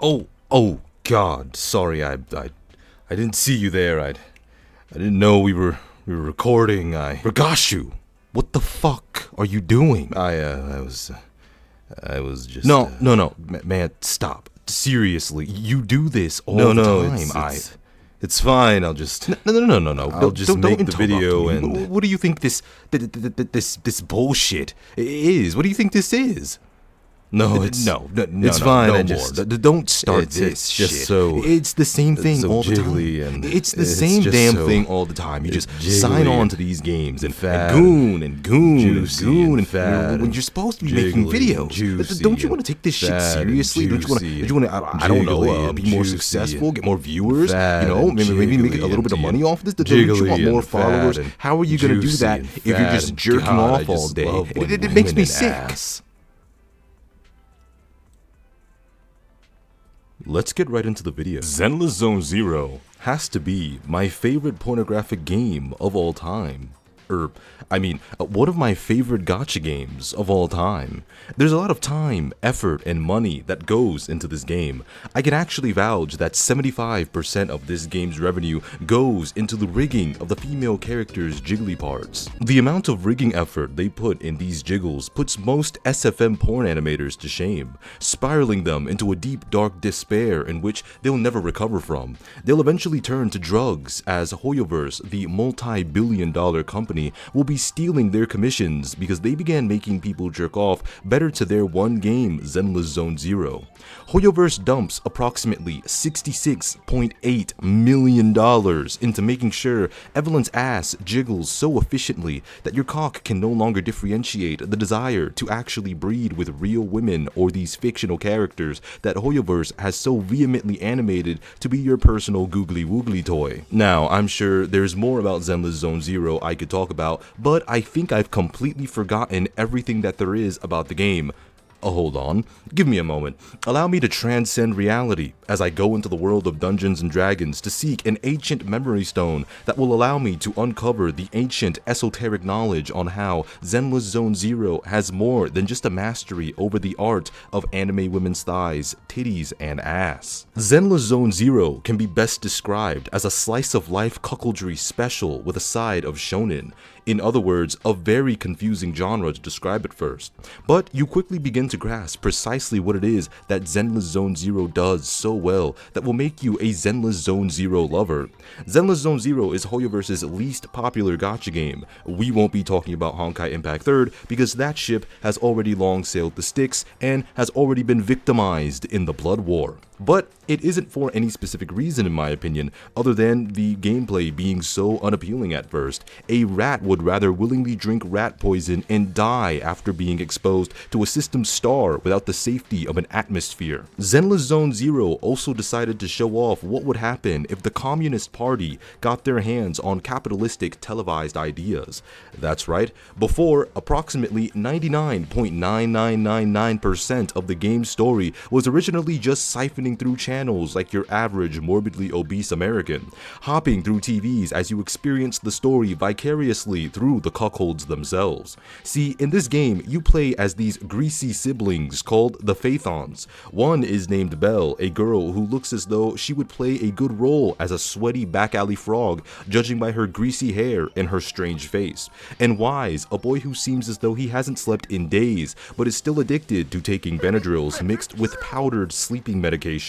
Oh, God, sorry, I didn't see you there. I didn't know we were recording. Ragashu, what the fuck are you doing? I was just. No, man, stop. Seriously, you do this all the time. It's fine. I'll just. No. I'll just make the video and. What do you think this bullshit is? What do you think this is? No, it's fine. Don't start this shit. It's the same thing all the time. It's the same damn thing all the time. You just sign on to these games and goon and when you're supposed to be making videos. Don't you want to take this shit seriously? Don't you want to? I don't know. Be more successful, get more viewers. Maybe make a little bit of money off this. Don't you want more followers? How are you gonna do that if you're just jerking off all day? It makes me sick. Let's get right into the video. Zenless Zone Zero has to be my favorite pornographic game of all time. One of my favorite gacha games of all time. There's a lot of time, effort, and money that goes into this game. I can actually vouch that 75% of this game's revenue goes into the rigging of the female characters' jiggly parts. The amount of rigging effort they put in these jiggles puts most SFM porn animators to shame, spiraling them into a deep dark despair in which they'll never recover from. They'll eventually turn to drugs as Hoyoverse, the multi-billion-dollar company, will be stealing their commissions because they began making people jerk off better to their one game, Zenless Zone Zero. Hoyoverse dumps approximately $66.8 million into making sure Evelyn's ass jiggles so efficiently that your cock can no longer differentiate the desire to actually breed with real women or these fictional characters that Hoyoverse has so vehemently animated to be your personal googly woogly toy. Now, I'm sure there's more about Zenless Zone Zero I could talk about, but I think I've completely forgotten everything that there is about the game. Hold on, give me a moment. Allow me to transcend reality as I go into the world of Dungeons and Dragons to seek an ancient memory stone that will allow me to uncover the ancient esoteric knowledge on how Zenless Zone Zero has more than just a mastery over the art of anime women's thighs, titties, and ass. Zenless Zone Zero can be best described as a slice of life cuckoldry special with a side of shonen. In other words, a very confusing genre to describe at first. But you quickly begin to grasp precisely what it is that Zenless Zone Zero does so well that will make you a Zenless Zone Zero lover. Zenless Zone Zero is Hoyoverse's least popular gacha game. We won't be talking about Honkai Impact 3rd because that ship has already long sailed the Styx and has already been victimized in the Blood War. But it isn't for any specific reason in my opinion, other than the gameplay being so unappealing at first. A rat would rather willingly drink rat poison and die after being exposed to a system star without the safety of an atmosphere. Zenless Zone Zero also decided to show off what would happen if the Communist Party got their hands on capitalistic televised ideas. That's right, before approximately 99.9999% of the game's story was originally just siphoning through channels like your average morbidly obese American, hopping through TVs as you experience the story vicariously through the cuckolds themselves. See, in this game, you play as these greasy siblings called the Phaethons. One is named Belle, a girl who looks as though she would play a good role as a sweaty back alley frog, judging by her greasy hair and her strange face. And Wise, a boy who seems as though he hasn't slept in days, but is still addicted to taking Benadryls mixed with powdered sleeping medication.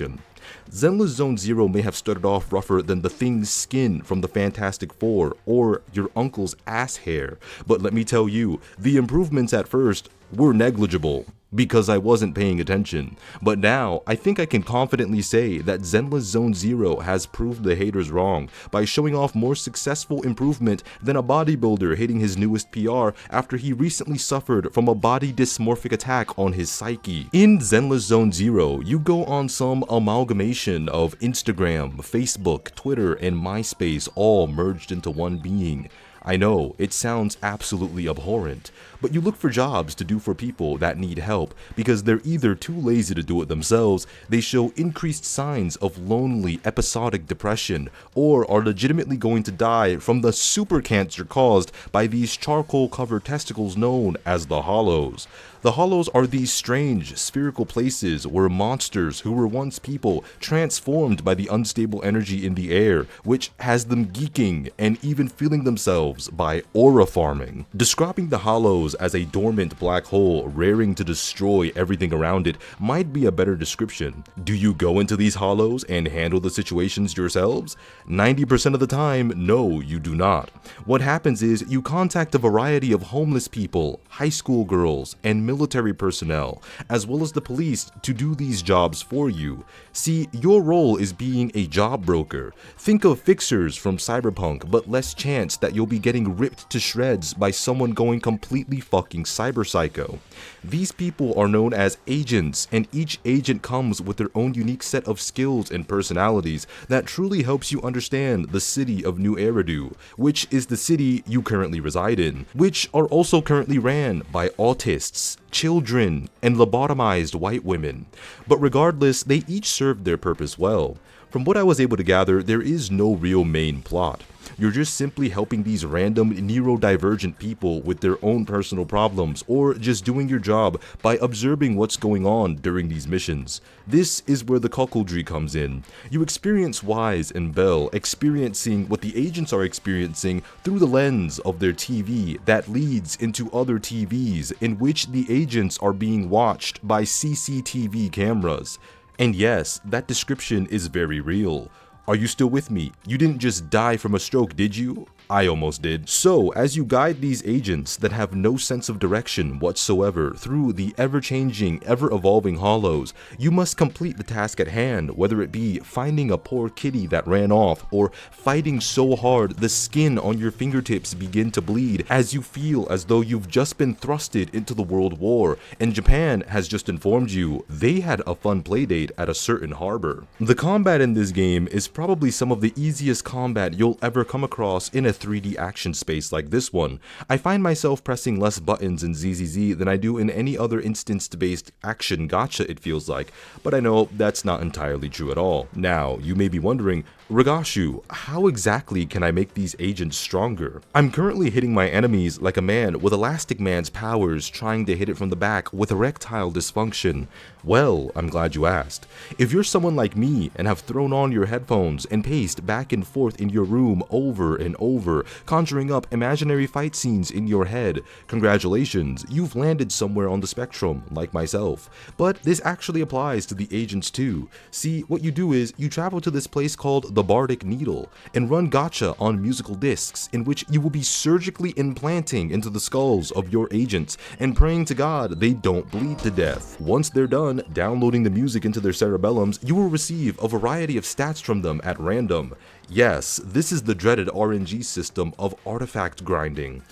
Zenless Zone Zero may have started off rougher than the Thing's skin from the Fantastic Four or your uncle's ass hair, but let me tell you, the improvements at first were negligible because I wasn't paying attention. But now, I think I can confidently say that Zenless Zone Zero has proved the haters wrong by showing off more successful improvement than a bodybuilder hitting his newest PR after he recently suffered from a body dysmorphic attack on his psyche. In Zenless Zone Zero, you go on some amalgamation of Instagram, Facebook, Twitter, and MySpace all merged into one being. I know, it sounds absolutely abhorrent, but you look for jobs to do for people that need help because they're either too lazy to do it themselves, they show increased signs of lonely episodic depression, or are legitimately going to die from the super cancer caused by these charcoal-covered testicles known as the hollows. The hollows are these strange, spherical places where monsters who were once people transformed by the unstable energy in the air, which has them geeking and even feeling themselves by aura farming. Describing the hollows as a dormant black hole raring to destroy everything around it might be a better description. Do you go into these hollows and handle the situations yourselves? 90% of the time, no, you do not. What happens is you contact a variety of homeless people, high school girls, and military personnel, as well as the police to do these jobs for you. See, your role is being a job broker. Think of fixers from Cyberpunk, but less chance that you'll be getting ripped to shreds by someone going completely fucking cyber psycho. These people are known as agents, and each agent comes with their own unique set of skills and personalities that truly helps you understand the city of New Eridu, which is the city you currently reside in, which are also currently ran by autists, children, and lobotomized white women. But regardless, they each serve their purpose well. From what I was able to gather, there is no real main plot. You're just simply helping these random neurodivergent people with their own personal problems, or just doing your job by observing what's going on during these missions. This is where the cuckoldry comes in. You experience Wise and Bell experiencing what the agents are experiencing through the lens of their TV that leads into other TVs in which the agents are being watched by CCTV cameras. And yes, that description is very real. Are you still with me? You didn't just die from a stroke, did you? I almost did. So, as you guide these agents that have no sense of direction whatsoever through the ever-changing, ever-evolving hollows, you must complete the task at hand, whether it be finding a poor kitty that ran off, or fighting so hard the skin on your fingertips begin to bleed as you feel as though you've just been thrusted into the World War, and Japan has just informed you they had a fun playdate at a certain harbor. The combat in this game is probably some of the easiest combat you'll ever come across in a 3D action space like this one. I find myself pressing less buttons in ZZZ than I do in any other instanced-based action gacha, it feels like, but I know that's not entirely true at all. Now, you may be wondering, Ragashu, how exactly can I make these agents stronger? I'm currently hitting my enemies like a man with Elastic Man's powers trying to hit it from the back with erectile dysfunction. Well, I'm glad you asked. If you're someone like me and have thrown on your headphones and paced back and forth in your room over and over, conjuring up imaginary fight scenes in your head, congratulations, you've landed somewhere on the spectrum, like myself. But this actually applies to the agents too. See, what you do is you travel to this place called the Bardic Needle and run gacha on musical discs in which you will be surgically implanting into the skulls of your agents and praying to God they don't bleed to death. Once they're done downloading the music into their cerebellums, you will receive a variety of stats from them at random. Yes, this is the dreaded RNG system of artifact grinding.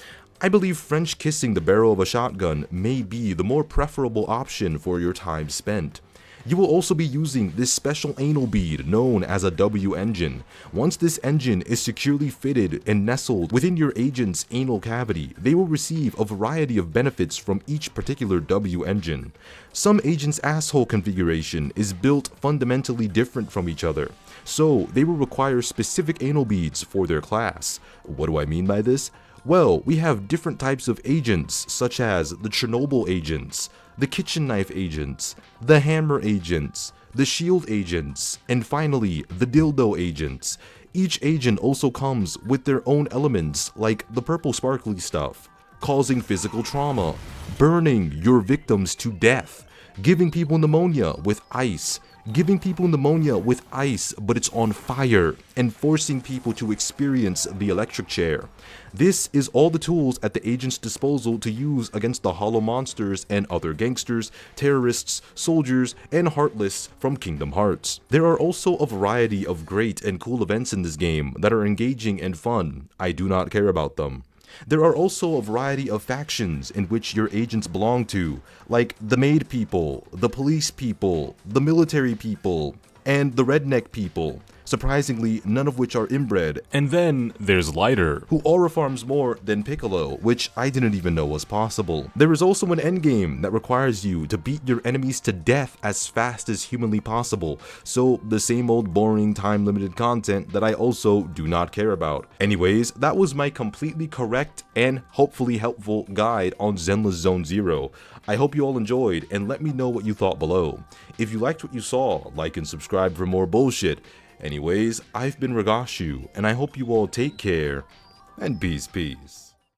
I believe French kissing the barrel of a shotgun may be the more preferable option for your time spent. You will also be using this special anal bead known as a W engine. Once this engine is securely fitted and nestled within your agent's anal cavity, they will receive a variety of benefits from each particular W engine. Some agents' asshole configuration is built fundamentally different from each other, so they will require specific anal beads for their class. What do I mean by this? Well, we have different types of agents, such as the Chernobyl agents, the kitchen knife agents, the hammer agents, the shield agents, and finally, the dildo agents. Each agent also comes with their own elements, like the purple sparkly stuff, causing physical trauma, burning your victims to death, giving people pneumonia with ice, but it's on fire, and forcing people to experience the electric chair. This is all the tools at the agent's disposal to use against the hollow monsters and other gangsters, terrorists, soldiers, and heartless from Kingdom Hearts. There are also a variety of great and cool events in this game that are engaging and fun. I do not care about them. There are also a variety of factions in which your agents belong to, like the maid people, the police people, the military people, and the redneck people. surprisingly none of which are inbred. And then there's Lighter, who aura farms more than Piccolo, which I didn't even know was possible. There is also an endgame that requires you to beat your enemies to death as fast as humanly possible, so the same old boring time-limited content that I also do not care about. Anyways, that was my completely correct and hopefully helpful guide on Zenless Zone Zero. I hope you all enjoyed, and let me know what you thought below. If you liked what you saw, like and subscribe for more bullshit. Anyways, I've been Ragashu, and I hope you all take care, and peace.